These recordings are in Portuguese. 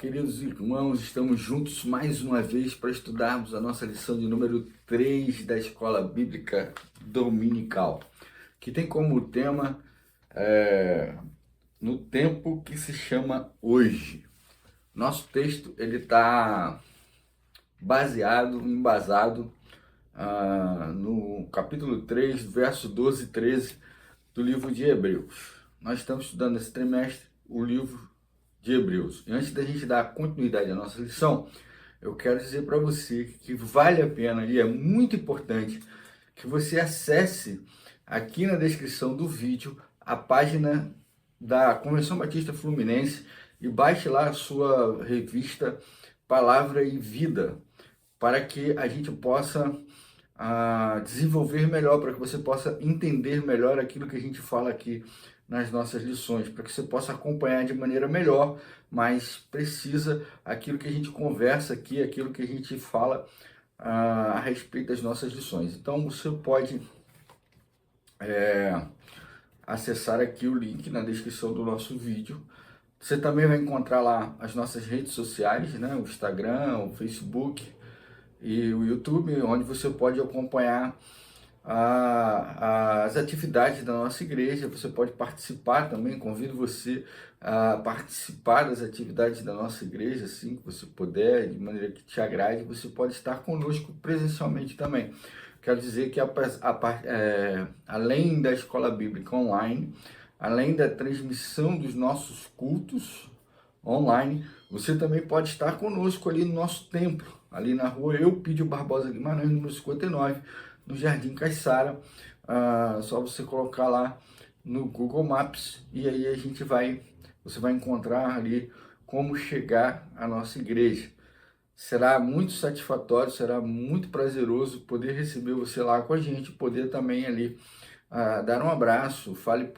queridos irmãos, estamos juntos mais uma vez para estudarmos a nossa lição de número 3 da Escola Bíblica Dominical, que tem como tema no tempo que se chama hoje. Nosso texto ele está embasado no capítulo 3, verso 12 e 13 do livro de Hebreus. Nós estamos estudando esse trimestre o livro de Hebreus. E antes da gente dar continuidade à nossa lição, eu quero dizer para você que vale a pena e é muito importante que você acesse aqui na descrição do vídeo a página da Convenção Batista Fluminense e baixe lá a sua revista Palavra e Vida, para que a gente possa desenvolver melhor, para que você possa entender melhor aquilo que a gente fala aqui nas nossas lições, para que você possa acompanhar de maneira melhor, mais precisa, aquilo que a gente conversa aqui, aquilo que a gente fala a respeito das nossas lições. Então você pode acessar aqui o link na descrição do nosso vídeo. Você também vai encontrar lá as nossas redes sociais, né? O Instagram, o Facebook e o YouTube, onde você pode acompanhar as atividades da nossa igreja. Você pode participar também, convido você a participar das atividades da nossa igreja, assim que você puder, de maneira que te agrade. Você pode estar conosco presencialmente também. Quero dizer que além da escola bíblica online, além da transmissão dos nossos cultos online, você também pode estar conosco ali no nosso templo, ali na rua Eupídio Barbosa Guimarães, número 59, no Jardim Caiçara. Só você colocar lá no Google Maps e aí você vai encontrar ali como chegar à nossa igreja. Será muito satisfatório, será muito prazeroso poder receber você lá com a gente, poder também ali dar um abraço, fale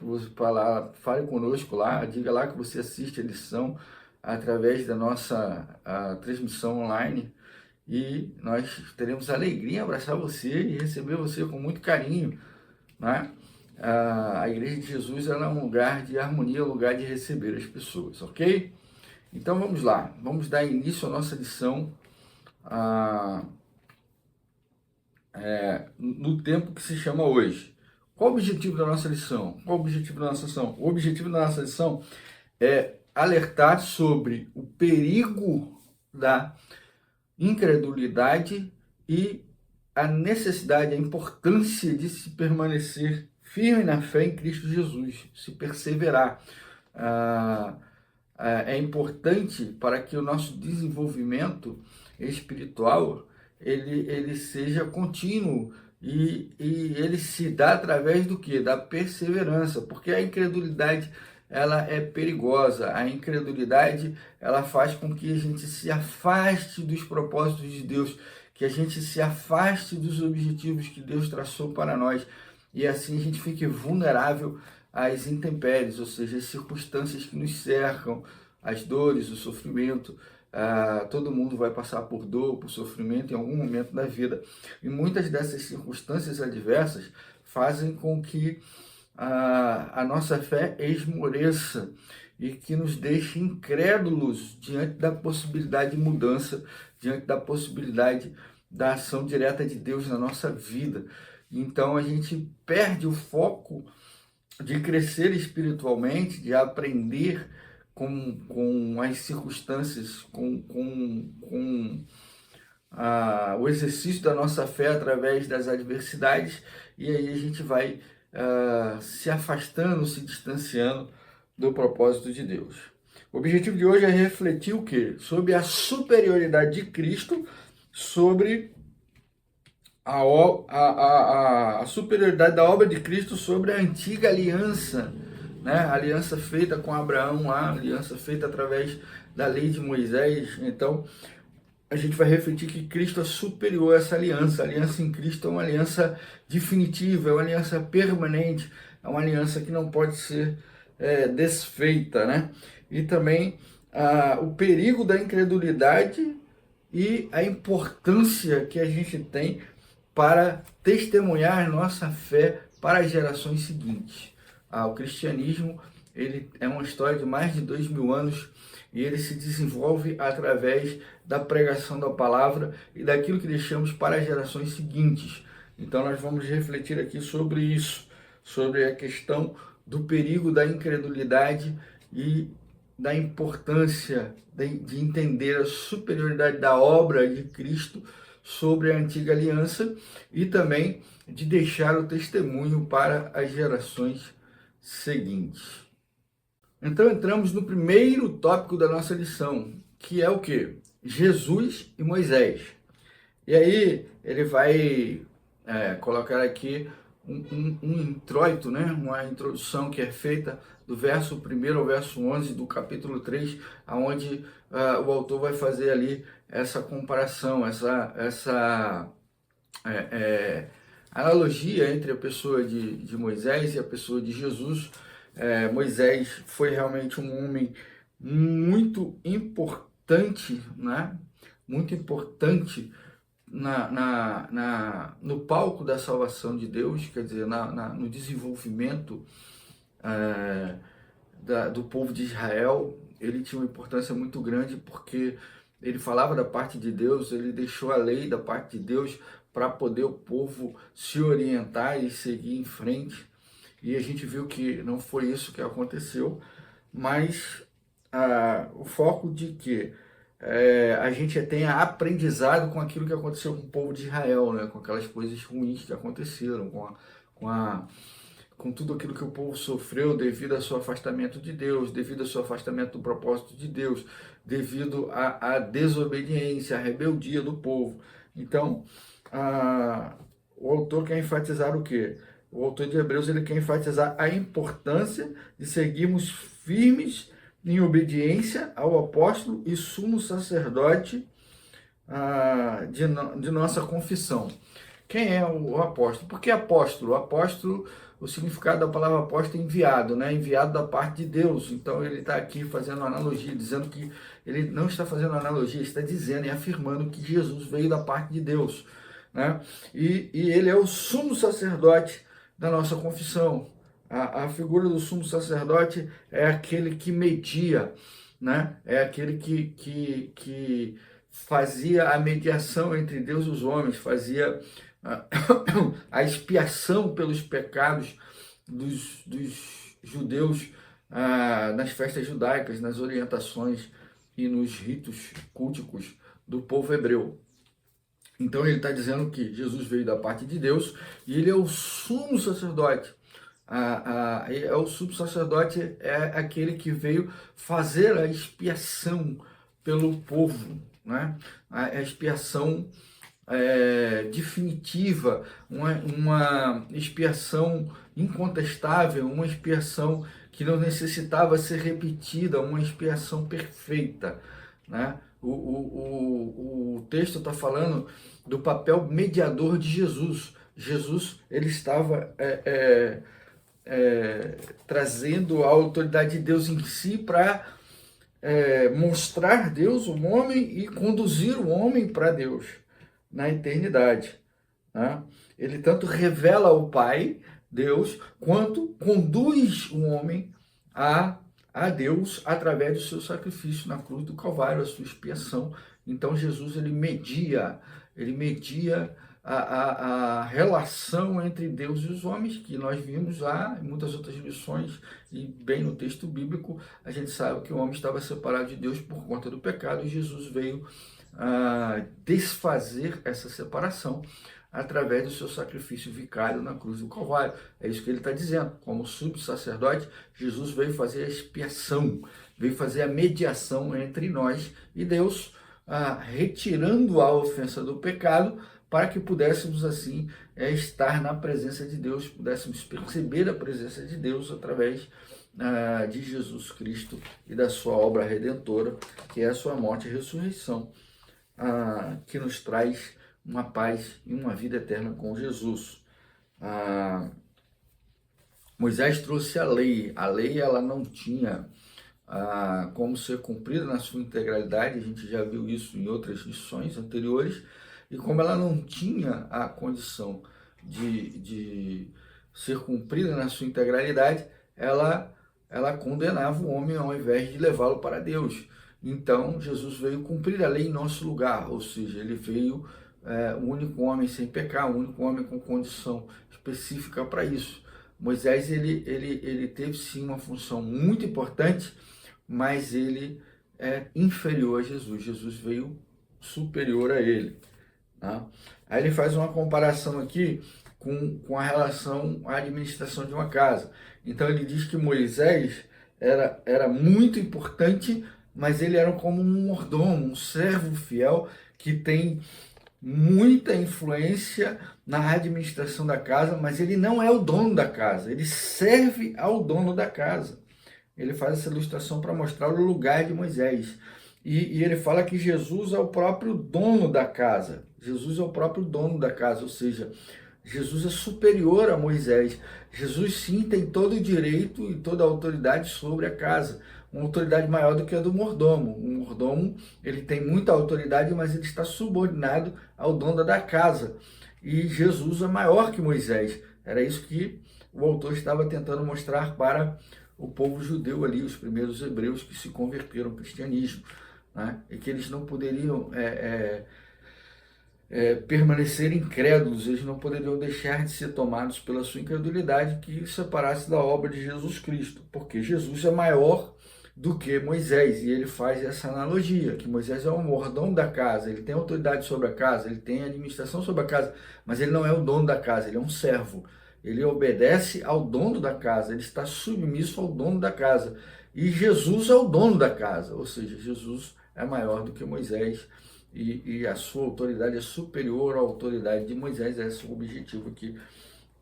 conosco lá, diga lá que você assiste a lição através da nossa transmissão online, e nós teremos a alegria em abraçar você e receber você com muito carinho, né? A Igreja de Jesus ela é um lugar de harmonia, um lugar de receber as pessoas, ok? Então vamos lá, vamos dar início à nossa lição no tempo que se chama hoje. Qual o objetivo da nossa lição? Qual o objetivo da nossa lição? O objetivo da nossa lição é alertar sobre o perigo da incredulidade e a necessidade, a importância de se permanecer firme na fé em Cristo Jesus, se perseverar. É importante para que o nosso desenvolvimento espiritual ele seja contínuo e ele se dá através do que? Da perseverança, porque a incredulidade ela é perigosa. A incredulidade ela faz com que a gente se afaste dos propósitos de Deus, que a gente se afaste dos objetivos que Deus traçou para nós, e assim a gente fique vulnerável às intempéries, ou seja, as circunstâncias que nos cercam, as dores, o sofrimento. Todo mundo vai passar por dor, por sofrimento em algum momento da vida. E muitas dessas circunstâncias adversas fazem com que a nossa fé esmoreça e que nos deixe incrédulos diante da possibilidade de mudança, diante da possibilidade da ação direta de Deus na nossa vida. Então a gente perde o foco de crescer espiritualmente, de aprender com as circunstâncias, o exercício da nossa fé através das adversidades, e aí a gente vai se afastando, se distanciando do propósito de Deus. O objetivo de hoje é refletir o quê? Sobre a superioridade de Cristo, sobre a superioridade da obra de Cristo sobre a antiga aliança, né? A aliança feita com Abraão, a aliança feita através da lei de Moisés. Então, a gente vai refletir que Cristo é superior a essa aliança. A aliança em Cristo é uma aliança definitiva, é uma aliança permanente, é uma aliança que não pode ser desfeita, né? E também o perigo da incredulidade e a importância que a gente tem para testemunhar nossa fé para as gerações seguintes. O cristianismo ele é uma história de mais de 2000 anos e ele se desenvolve através da pregação da palavra e daquilo que deixamos para as gerações seguintes. Então nós vamos refletir aqui sobre isso, sobre a questão do perigo da incredulidade e da importância de entender a superioridade da obra de Cristo sobre a antiga aliança e também de deixar o testemunho para as gerações seguintes. Então entramos no primeiro tópico da nossa lição, que é o quê? Jesus e Moisés. E aí ele vai colocar aqui um introito, né? Uma introdução que é feita do verso 1 ao verso 11 do capítulo 3, onde o autor vai fazer ali essa comparação, essa analogia entre a pessoa de Moisés e a pessoa de Jesus. Moisés foi realmente um homem muito importante, né? Muito importante no palco da salvação de Deus, quer dizer, no desenvolvimento do povo de Israel. Ele tinha uma importância muito grande porque ele falava da parte de Deus, ele deixou a lei da parte de Deus para poder o povo se orientar e seguir em frente. E a gente viu que não foi isso que aconteceu, mas o foco de que a gente tenha aprendizado com aquilo que aconteceu com o povo de Israel, né? Com aquelas coisas ruins que aconteceram, com tudo aquilo que o povo sofreu devido ao seu afastamento de Deus, devido ao seu afastamento do propósito de Deus, devido à desobediência, à rebeldia do povo. Então, o autor quer enfatizar o quê? O autor de Hebreus ele quer enfatizar a importância de seguirmos firmes em obediência ao apóstolo e sumo sacerdote de nossa confissão. Quem é o apóstolo? Por que apóstolo? O apóstolo, o significado da palavra apóstolo é enviado, né? Enviado da parte de Deus. Então ele está aqui fazendo uma analogia, dizendo que ele não está fazendo uma analogia, ele está dizendo e afirmando que Jesus veio da parte de Deus, né? E ele é o sumo sacerdote da nossa confissão. A figura do sumo sacerdote é aquele que media, né? É aquele que fazia a mediação entre Deus e os homens, fazia a expiação pelos pecados dos judeus nas festas judaicas, nas orientações e nos ritos culticos do povo hebreu. Então ele está dizendo que Jesus veio da parte de Deus e ele é o sumo sacerdote. O sumo sacerdote é aquele que veio fazer a expiação pelo povo, né? A expiação definitiva, uma expiação incontestável, uma expiação que não necessitava ser repetida, uma expiação perfeita, né? O texto está falando do papel mediador de Jesus. Jesus ele estava trazendo a autoridade de Deus em si para mostrar Deus, o homem, e conduzir o homem para Deus na eternidade, né? Ele tanto revela o Pai, Deus, quanto conduz o homem a Deus através do seu sacrifício na cruz do Calvário, a sua expiação. Então Jesus ele media a relação entre Deus e os homens, que nós vimos lá em muitas outras lições, e bem no texto bíblico, a gente sabe que o homem estava separado de Deus por conta do pecado, e Jesus veio desfazer essa separação através do seu sacrifício vicário na cruz do Calvário. É isso que ele está dizendo. Como subsacerdote, Jesus veio fazer a expiação, veio fazer a mediação entre nós e Deus, retirando a ofensa do pecado, para que pudéssemos assim estar na presença de Deus, pudéssemos perceber a presença de Deus através de Jesus Cristo e da sua obra redentora, que é a sua morte e ressurreição, que nos traz uma paz e uma vida eterna com Jesus. Moisés trouxe a lei ela não tinha como ser cumprida na sua integralidade, a gente já viu isso em outras lições anteriores, e como ela não tinha a condição de ser cumprida na sua integralidade, ela ela condenava o homem ao invés de levá-lo para Deus. Então, Jesus veio cumprir a lei em nosso lugar, ou seja, ele veio o único homem sem pecar, o único homem com condição específica para isso. Moisés, ele teve sim uma função muito importante, mas ele é inferior a Jesus. Jesus veio superior a ele. Tá? Aí ele faz uma comparação aqui com a relação à administração de uma casa. Então ele diz que Moisés era muito importante, mas ele era como um mordomo, um servo fiel que tem muita influência na administração da casa, mas ele não é o dono da casa, ele serve ao dono da casa. Ele faz essa ilustração para mostrar o lugar de Moisés. E ele fala que Jesus é o próprio dono da casa. Jesus é o próprio dono da casa, ou seja, Jesus é superior a Moisés. Jesus sim tem todo o direito e toda a autoridade sobre a casa. Uma autoridade maior do que a do mordomo. O mordomo, ele tem muita autoridade, mas ele está subordinado ao dono da casa. E Jesus é maior que Moisés. Era isso que o autor estava tentando mostrar para o povo judeu ali, os primeiros hebreus que se converteram ao cristianismo, né? E que eles não poderiam permanecer incrédulos, eles não poderiam deixar de ser tomados pela sua incredulidade que separasse da obra de Jesus Cristo, porque Jesus é maior do que Moisés, e ele faz essa analogia, que Moisés é o mordomo da casa, ele tem autoridade sobre a casa, ele tem administração sobre a casa, mas ele não é o dono da casa, ele é um servo. Ele obedece ao dono da casa, ele está submisso ao dono da casa. E Jesus é o dono da casa, ou seja, Jesus é maior do que Moisés e a sua autoridade é superior à autoridade de Moisés. Esse é o objetivo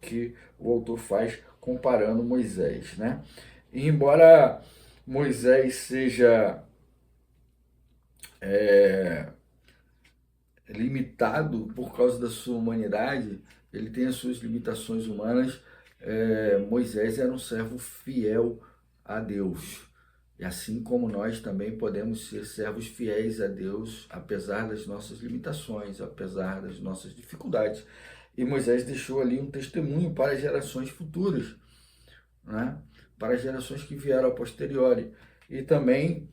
que o autor faz comparando Moisés, né? E embora Moisés seja limitado por causa da sua humanidade, ele tem as suas limitações humanas. Moisés era um servo fiel a Deus. E assim como nós também podemos ser servos fiéis a Deus, apesar das nossas limitações, apesar das nossas dificuldades. E Moisés deixou ali um testemunho para gerações futuras, né? Para gerações que vieram a posteriori. E também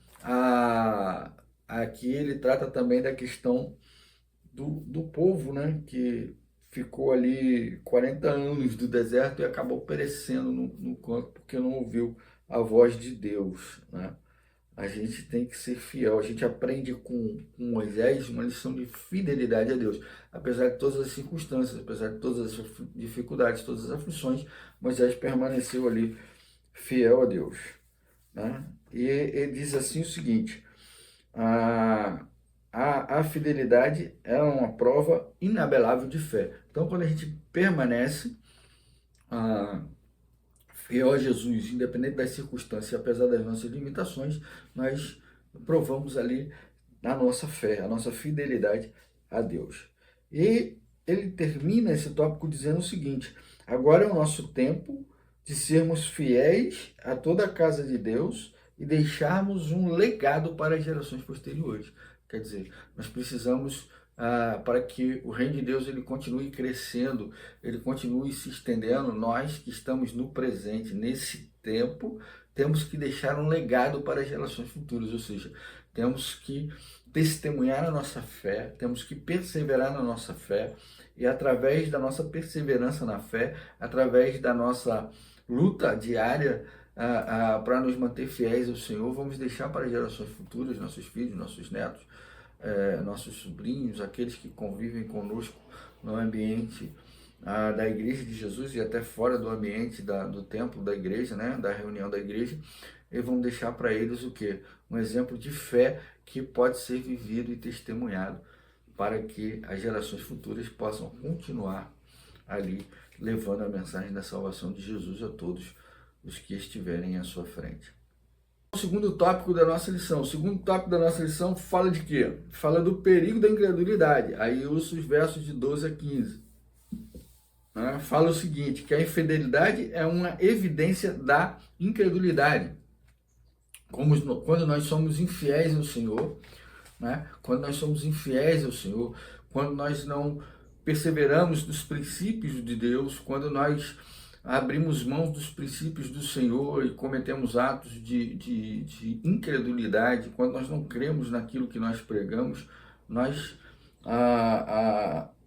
aqui ele trata também da questão do povo, né? Que ficou ali 40 anos do deserto e acabou perecendo no campo porque não ouviu a voz de Deus, né? A gente tem que ser fiel. A gente aprende com Moisés uma lição de fidelidade a Deus. Apesar de todas as circunstâncias, apesar de todas as dificuldades, todas as aflições, Moisés permaneceu ali fiel a Deus, né? E ele diz assim o seguinte: a fidelidade é uma prova inabelável de fé. Então, quando a gente permanece fiel a Jesus, independente das circunstâncias, apesar das nossas limitações, nós provamos ali a nossa fé, a nossa fidelidade a Deus. E ele termina esse tópico dizendo o seguinte: agora é o nosso tempo de sermos fiéis a toda a casa de Deus e deixarmos um legado para as gerações posteriores. Quer dizer, nós precisamos, para que o reino de Deus ele continue crescendo, ele continue se estendendo, nós que estamos no presente, nesse tempo, temos que deixar um legado para as gerações futuras, ou seja, temos que testemunhar a nossa fé, temos que perseverar na nossa fé, e através da nossa perseverança na fé, através da nossa luta diária, para nos manter fiéis ao Senhor, vamos deixar para as gerações futuras, nossos filhos, nossos netos, nossos sobrinhos, aqueles que convivem conosco no ambiente da igreja de Jesus e até fora do ambiente do templo da igreja, né, da reunião da igreja, e vamos deixar para eles o quê? Um exemplo de fé que pode ser vivido e testemunhado para que as gerações futuras possam continuar ali levando a mensagem da salvação de Jesus a todos os que estiverem à sua frente. O segundo tópico da nossa lição. O segundo tópico da nossa lição fala de quê? Fala do perigo da incredulidade. Aí uso os versos de 12 a 15. Fala o seguinte, que a infidelidade é uma evidência da incredulidade. Quando nós somos infiéis ao Senhor, né? Quando nós somos infiéis ao Senhor, quando nós não perseveramos nos princípios de Deus, quando nós abrimos mãos dos princípios do Senhor e cometemos atos de incredulidade, quando nós não cremos naquilo que nós pregamos, nós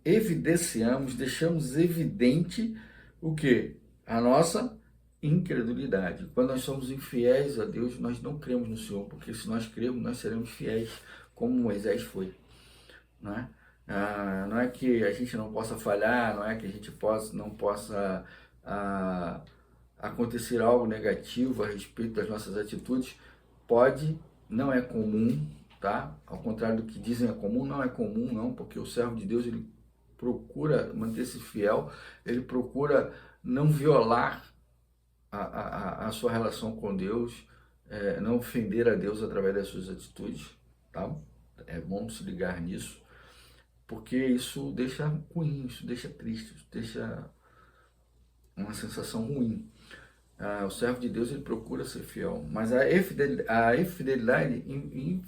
evidenciamos, deixamos evidente o quê? A nossa incredulidade. Quando nós somos infiéis a Deus, nós não cremos no Senhor, porque se nós cremos, nós seremos fiéis, como Moisés foi, né? Não é que a gente não possa falhar, não é que a gente não possa acontecer algo negativo a respeito das nossas atitudes. Pode, não é comum, tá? Ao contrário do que dizem é comum, não é comum não, porque o servo de Deus, ele procura manter-se fiel, ele procura não violar a sua relação com Deus, não ofender a Deus através das suas atitudes, tá? É bom se ligar nisso, porque isso deixa ruim, isso deixa triste, isso deixa uma sensação ruim. O servo de Deus, ele procura ser fiel, mas a infidelidade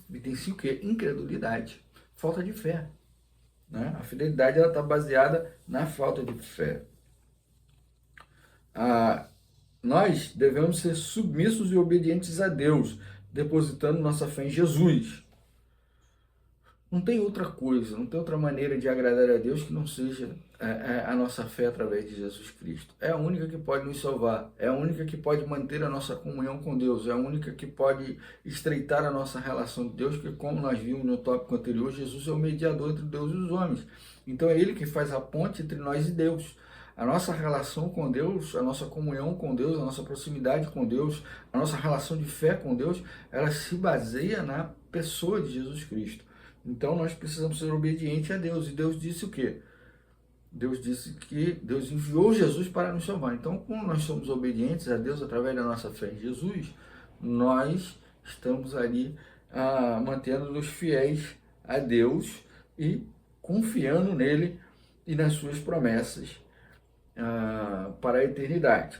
evidencia o quê? Incredulidade, falta de fé, né? A fidelidade está baseada na falta de fé. Nós devemos ser submissos e obedientes a Deus, depositando nossa fé em Jesus. Não tem outra coisa, não tem outra maneira de agradar a Deus que não seja a nossa fé através de Jesus Cristo. É a única que pode nos salvar, é a única que pode manter a nossa comunhão com Deus, é a única que pode estreitar a nossa relação com Deus, porque como nós vimos no tópico anterior, Jesus é o mediador entre Deus e os homens. Então é Ele que faz a ponte entre nós e Deus. A nossa relação com Deus, a nossa comunhão com Deus, a nossa proximidade com Deus, a nossa relação de fé com Deus, ela se baseia na pessoa de Jesus Cristo. Então nós precisamos ser obedientes a Deus. E Deus disse o quê? Deus disse que Deus enviou Jesus para nos salvar. Então, como nós somos obedientes a Deus através da nossa fé em Jesus, nós estamos ali mantendo-nos fiéis a Deus e confiando nele e nas suas promessas para a eternidade.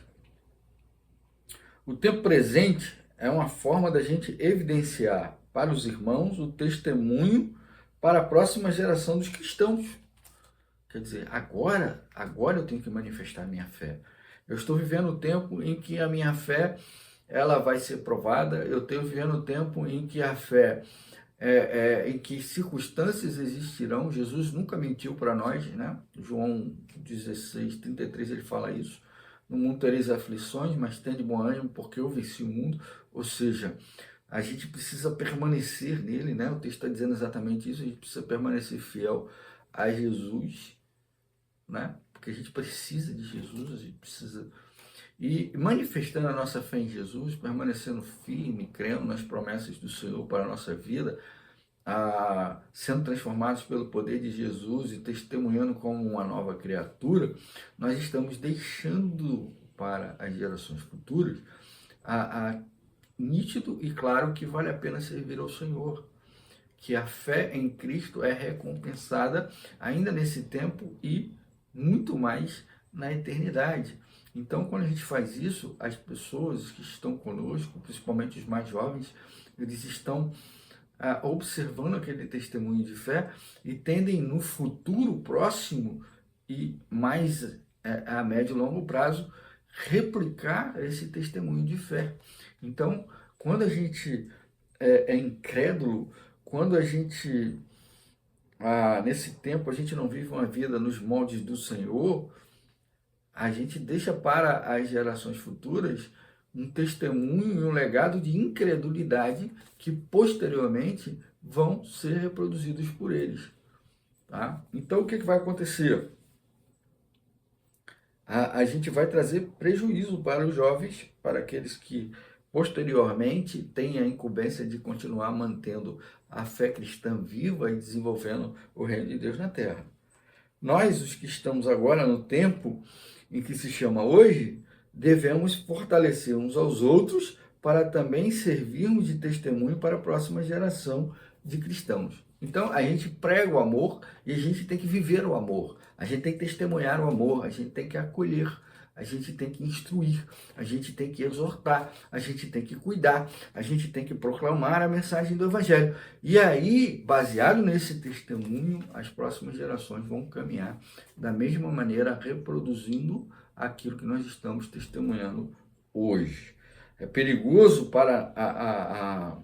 O tempo presente é uma forma da gente evidenciar para os irmãos o testemunho para a próxima geração dos cristãos. Quer dizer, agora eu tenho que manifestar a minha fé. Eu estou vivendo o tempo em que a minha fé ela vai ser provada. Eu estou vivendo o tempo em que a fé, em que circunstâncias existirão. Jesus nunca mentiu para nós, né? João 16:33 ele fala isso. No mundo tereis aflições, mas tende bom ânimo, porque eu venci o mundo. Ou seja, a gente precisa permanecer nele, né? O texto está dizendo exatamente isso. A gente precisa permanecer fiel a Jesus, né? Porque a gente precisa de Jesus, a gente precisa... E manifestando a nossa fé em Jesus, permanecendo firme, crendo nas promessas do Senhor para a nossa vida, sendo transformados pelo poder de Jesus e testemunhando como uma nova criatura, nós estamos deixando para as gerações futuras nítido e claro que vale a pena servir ao Senhor, que a fé em Cristo é recompensada ainda nesse tempo e muito mais na eternidade. Então, quando a gente faz isso, as pessoas que estão conosco, principalmente os mais jovens, eles estão observando aquele testemunho de fé e tendem no futuro próximo e mais a médio e longo prazo replicar esse testemunho de fé. Então, quando a gente é incrédulo, quando a gente, nesse tempo, a gente não vive uma vida nos moldes do Senhor, a gente deixa para as gerações futuras um testemunho e um legado de incredulidade que posteriormente vão ser reproduzidos por eles. Tá? Então, o que vai acontecer? A gente vai trazer prejuízo para os jovens, para aqueles que posteriormente têm a incumbência de continuar mantendo a fé cristã viva e desenvolvendo o reino de Deus na terra. Nós, os que estamos agora no tempo em que se chama hoje, devemos fortalecer uns aos outros para também servirmos de testemunho para a próxima geração de cristãos. Então, a gente prega o amor e a gente tem que viver o amor. A gente tem que testemunhar o amor, a gente tem que acolher, a gente tem que instruir, a gente tem que exortar, a gente tem que cuidar, a gente tem que proclamar a mensagem do Evangelho. E aí, baseado nesse testemunho, as próximas gerações vão caminhar da mesma maneira, reproduzindo aquilo que nós estamos testemunhando hoje. É perigoso para a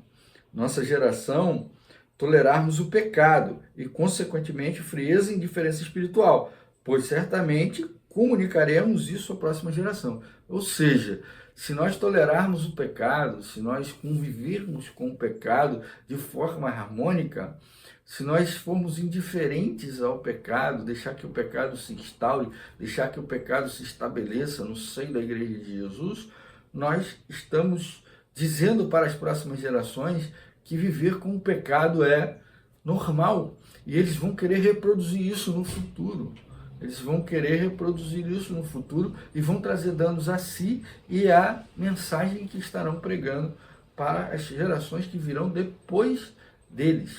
nossa geração tolerarmos o pecado e, consequentemente, frieza e indiferença espiritual, pois certamente comunicaremos isso à próxima geração. Ou seja, se nós tolerarmos o pecado, se nós convivermos com o pecado de forma harmônica, se nós formos indiferentes ao pecado, deixar que o pecado se instaure, deixar que o pecado se estabeleça no seio da Igreja de Jesus, nós estamos dizendo para as próximas gerações que viver com o pecado é normal. E eles vão querer reproduzir isso no futuro. Eles vão querer reproduzir isso no futuro e vão trazer danos a si e à mensagem que estarão pregando para as gerações que virão depois deles.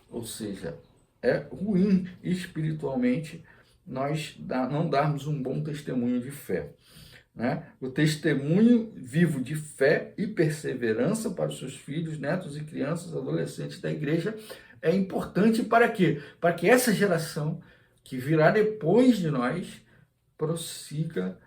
Ou seja, é ruim espiritualmente nós não darmos um bom testemunho de fé. Né? O testemunho vivo de fé e perseverança para os seus filhos, netos e crianças, adolescentes da igreja é importante para quê? Para que essa geração que virá depois de nós prossiga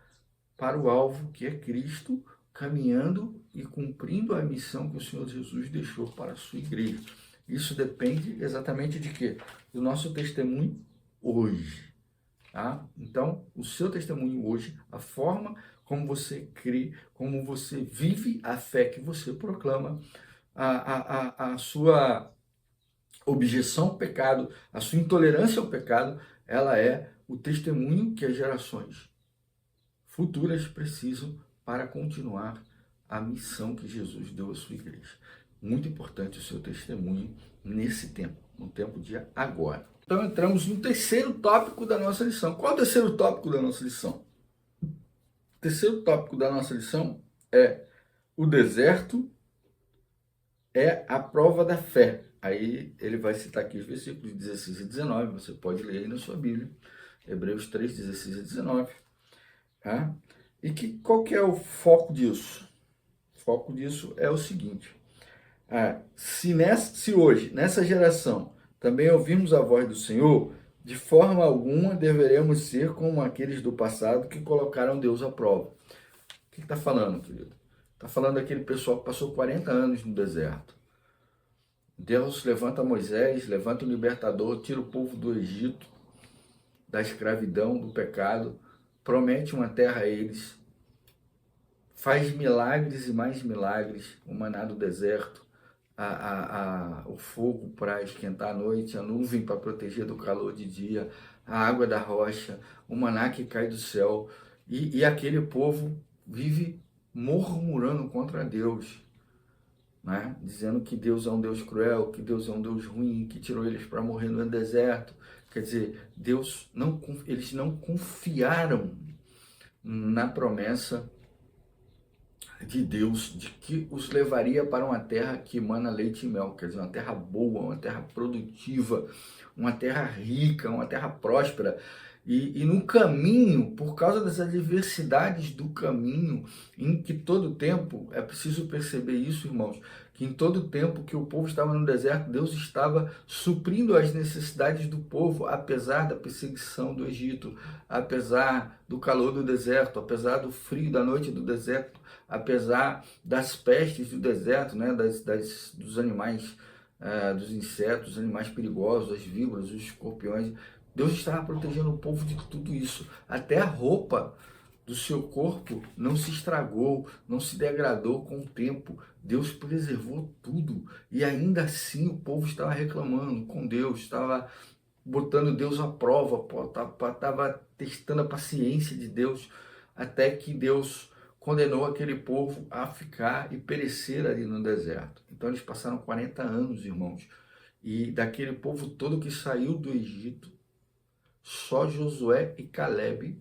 para o alvo que é Cristo, caminhando e cumprindo a missão que o Senhor Jesus deixou para a sua igreja. Isso depende exatamente de quê? Do nosso testemunho hoje. Tá? Então, o seu testemunho hoje, a forma como você crê, como você vive a fé que você proclama, a sua objeção ao pecado, a sua intolerância ao pecado, ela é o testemunho que as gerações futuras precisam para continuar a missão que Jesus deu à sua igreja. Muito importante o seu testemunho nesse tempo, no tempo de agora. Então entramos no terceiro tópico da nossa lição. Qual é o terceiro tópico da nossa lição? O terceiro tópico da nossa lição é o deserto é a prova da fé. Aí ele vai citar aqui os versículos 16 e 19, você pode ler aí na sua Bíblia, Hebreus 3, 16 e 19. Tá? E qual que é o foco disso? O foco disso é o seguinte, se hoje, nessa geração, também ouvirmos a voz do Senhor, de forma alguma deveremos ser como aqueles do passado que colocaram Deus à prova. O que está falando, querido? Está falando daquele pessoal que passou 40 anos no deserto. Deus levanta Moisés, levanta o libertador, tira o povo do Egito, da escravidão, do pecado, promete uma terra a eles, faz milagres e mais milagres, o maná do deserto, o fogo para esquentar a noite, a nuvem para proteger do calor de dia, a água da rocha, o maná que cai do céu, e aquele povo vive murmurando contra Deus, né? Dizendo que Deus é um Deus cruel, que Deus é um Deus ruim, que tirou eles para morrer no deserto. Quer dizer, eles não confiaram na promessa de Deus, de que os levaria para uma terra que emana leite e mel, quer dizer, uma terra boa, uma terra produtiva, uma terra rica, uma terra próspera. E no caminho, por causa das adversidades do caminho, em que todo tempo, é preciso perceber isso, irmãos, que em todo tempo que o povo estava no deserto, Deus estava suprindo as necessidades do povo, apesar da perseguição do Egito, apesar do calor do deserto, apesar do frio da noite do deserto, apesar das pestes do deserto, né, dos animais, dos insetos, dos animais perigosos, das víboras, dos escorpiões. Deus estava protegendo o povo de tudo isso. Até a roupa do seu corpo não se estragou, não se degradou com o tempo. Deus preservou tudo. E ainda assim o povo estava reclamando com Deus, estava botando Deus à prova, estava testando a paciência de Deus, até que Deus condenou aquele povo a ficar e perecer ali no deserto. Então eles passaram 40 anos, irmãos. E daquele povo todo que saiu do Egito, só Josué e Calebe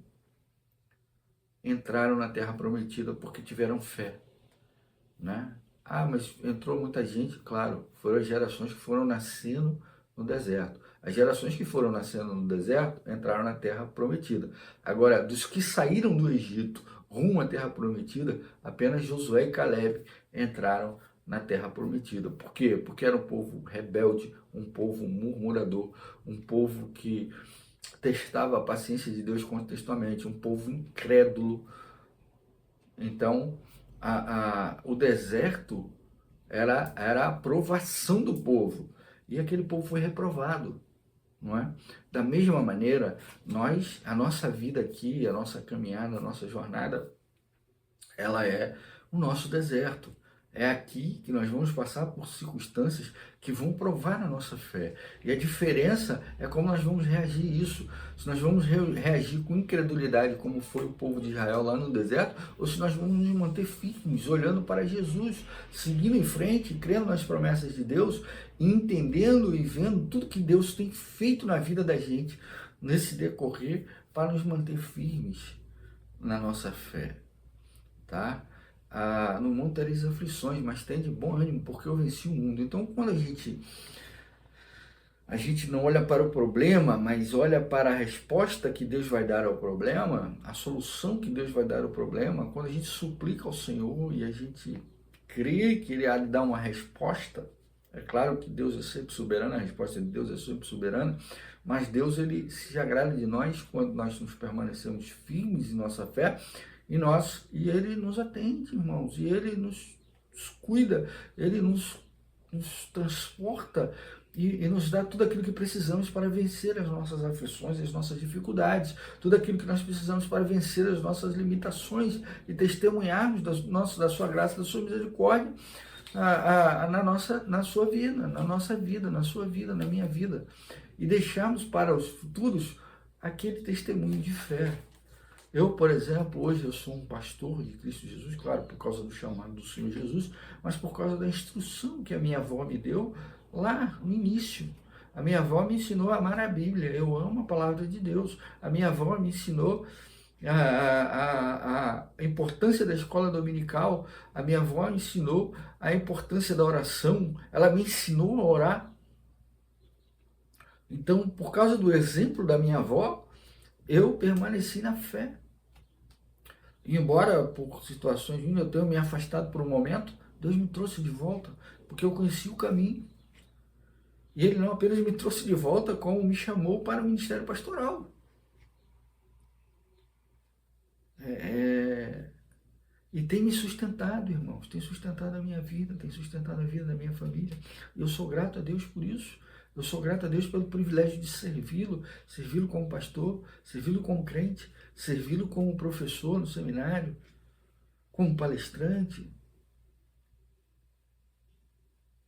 entraram na terra prometida porque tiveram fé, né? Mas entrou muita gente, claro, foram as gerações que foram nascendo no deserto. As gerações que foram nascendo no deserto entraram na terra prometida. Agora, dos que saíram do Egito rumo à terra prometida, apenas Josué e Calebe entraram na terra prometida. Por quê? Porque era um povo rebelde, um povo murmurador, um povo que testava a paciência de Deus contextualmente, um povo incrédulo. Então, o deserto era a provação do povo, e aquele povo foi reprovado, não é? Da mesma maneira, a nossa vida aqui, a nossa caminhada, a nossa jornada, ela é o nosso deserto. É aqui que nós vamos passar por circunstâncias que vão provar a nossa fé. E a diferença é como nós vamos reagir a isso. Se nós vamos reagir com incredulidade, como foi o povo de Israel lá no deserto, ou se nós vamos nos manter firmes, olhando para Jesus, seguindo em frente, crendo nas promessas de Deus, entendendo e vendo tudo que Deus tem feito na vida da gente nesse decorrer para nos manter firmes na nossa fé. Tá? No mundo tereis aflições, mas tem de bom ânimo, porque eu venci o mundo. Então, quando a gente não olha para o problema, mas olha para a resposta que Deus vai dar ao problema, a solução que Deus vai dar ao problema, quando a gente suplica ao Senhor e a gente crê que Ele há de dar uma resposta, é claro que Deus é sempre soberano, a resposta de Deus é sempre soberana, mas Deus, Ele se agrada de nós quando nós nos permanecemos firmes em nossa fé, e Ele nos atende, irmãos, e Ele nos cuida, Ele nos transporta e nos dá tudo aquilo que precisamos para vencer as nossas aflições, as nossas dificuldades, tudo aquilo que nós precisamos para vencer as nossas limitações e testemunharmos da sua graça, da sua misericórdia na sua vida, na nossa vida, na sua vida, na minha vida, e deixarmos para os futuros aquele testemunho de fé. Eu, por exemplo, hoje eu sou um pastor de Cristo Jesus, claro, por causa do chamado do Senhor Jesus, mas por causa da instrução que a minha avó me deu lá no início. A minha avó me ensinou a amar a Bíblia, eu amo a palavra de Deus. A minha avó me ensinou a importância da escola dominical, a minha avó me ensinou a importância da oração, ela me ensinou a orar. Então, por causa do exemplo da minha avó, eu permaneci na fé. E embora por situações ruins eu tenha me afastado por um momento, Deus me trouxe de volta, porque eu conheci o caminho. E Ele não apenas me trouxe de volta, como me chamou para o ministério pastoral. E tem me sustentado, irmãos, tem sustentado a minha vida, tem sustentado a vida da minha família. E eu sou grato a Deus por isso. Eu sou grato a Deus pelo privilégio de servi-lo como pastor, servi-lo como crente, servi-lo como professor no seminário, como palestrante.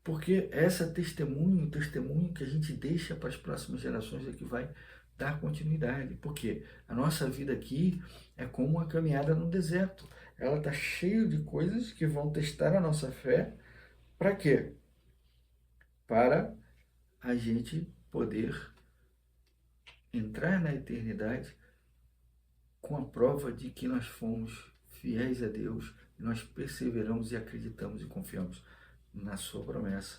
Porque essa testemunho, o testemunho que a gente deixa para as próximas gerações é que vai dar continuidade. Porque a nossa vida aqui é como uma caminhada no deserto. Ela está cheia de coisas que vão testar a nossa fé. Para quê? Para a gente poder entrar na eternidade com a prova de que nós fomos fiéis a Deus, e nós perseveramos e acreditamos e confiamos na sua promessa,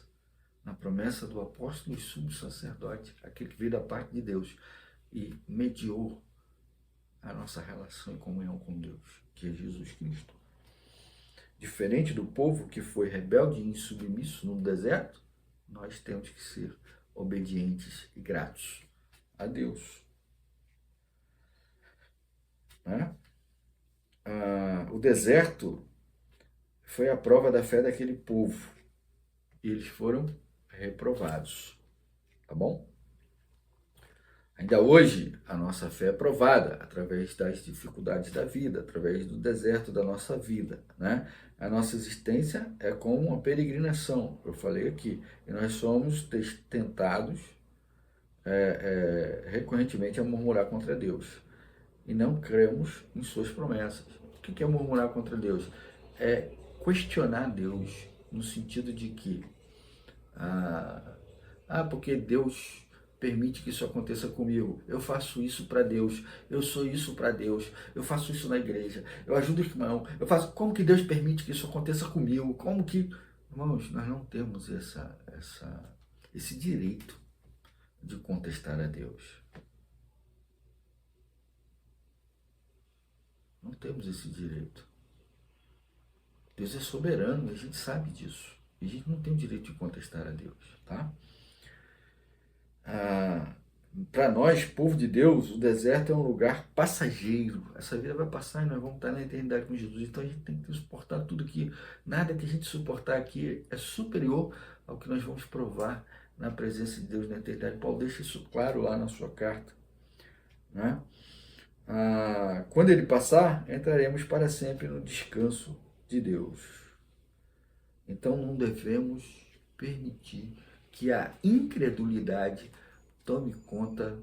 na promessa do apóstolo e sumo sacerdote, aquele que veio da parte de Deus e mediou a nossa relação e comunhão com Deus, que é Jesus Cristo. Diferente do povo que foi rebelde e insubmisso no deserto, nós temos que ser obedientes e gratos a Deus. Né? O deserto foi a prova da fé daquele povo. E eles foram reprovados. Tá bom? Ainda hoje, a nossa fé é provada através das dificuldades da vida, através do deserto da nossa vida, né? A nossa existência é como uma peregrinação, eu falei aqui, e nós somos tentados recorrentemente a murmurar contra Deus, e não cremos em suas promessas. O que é murmurar contra Deus? É questionar Deus, no sentido de que, porque Deus permite que isso aconteça comigo, eu faço isso para Deus, eu sou isso para Deus, eu faço isso na igreja, eu ajudo o irmão, eu faço, como que Deus permite que isso aconteça comigo? Como que... Irmãos, nós não temos esse direito de contestar a Deus. Não temos esse direito. Deus é soberano, a gente sabe disso. E a gente não tem o direito de contestar a Deus, tá? Para nós, povo de Deus, o deserto é um lugar passageiro. Essa vida vai passar e nós vamos estar na eternidade com Jesus. Então a gente tem que suportar tudo que, nada que a gente suportar aqui é superior ao que nós vamos provar na presença de Deus na eternidade. Paulo deixa isso claro lá na sua carta, né? Quando ele passar, entraremos para sempre no descanso de Deus. Então não devemos permitir que a incredulidade tome conta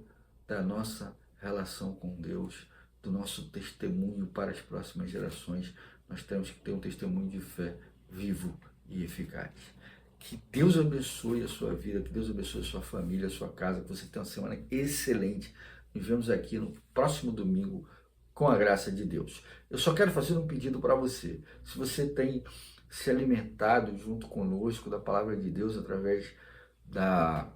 da nossa relação com Deus, do nosso testemunho para as próximas gerações. Nós temos que ter um testemunho de fé vivo e eficaz. Que Deus abençoe a sua vida, que Deus abençoe a sua família, a sua casa, que você tenha uma semana excelente. Nos vemos aqui no próximo domingo, com a graça de Deus. Eu só quero fazer um pedido para você. Se você tem se alimentado junto conosco da palavra de Deus através da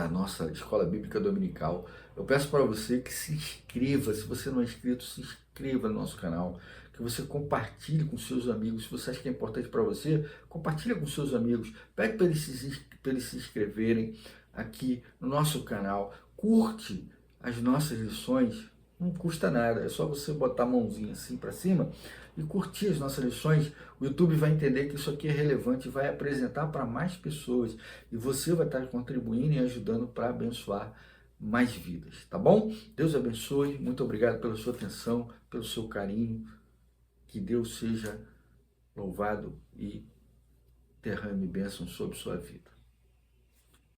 nossa Escola Bíblica Dominical, eu peço para você que se inscreva. Se você não é inscrito, se inscreva no nosso canal, que você compartilhe com seus amigos. Se você acha que é importante para você, compartilhe com seus amigos, pede para eles se inscreverem aqui no nosso canal, curte as nossas lições, não custa nada, é só você botar a mãozinha assim para cima e curtir as nossas lições. O YouTube vai entender que isso aqui é relevante e vai apresentar para mais pessoas. E você vai estar contribuindo e ajudando para abençoar mais vidas, tá bom? Deus abençoe, muito obrigado pela sua atenção, pelo seu carinho. Que Deus seja louvado e derrame bênção sobre sua vida.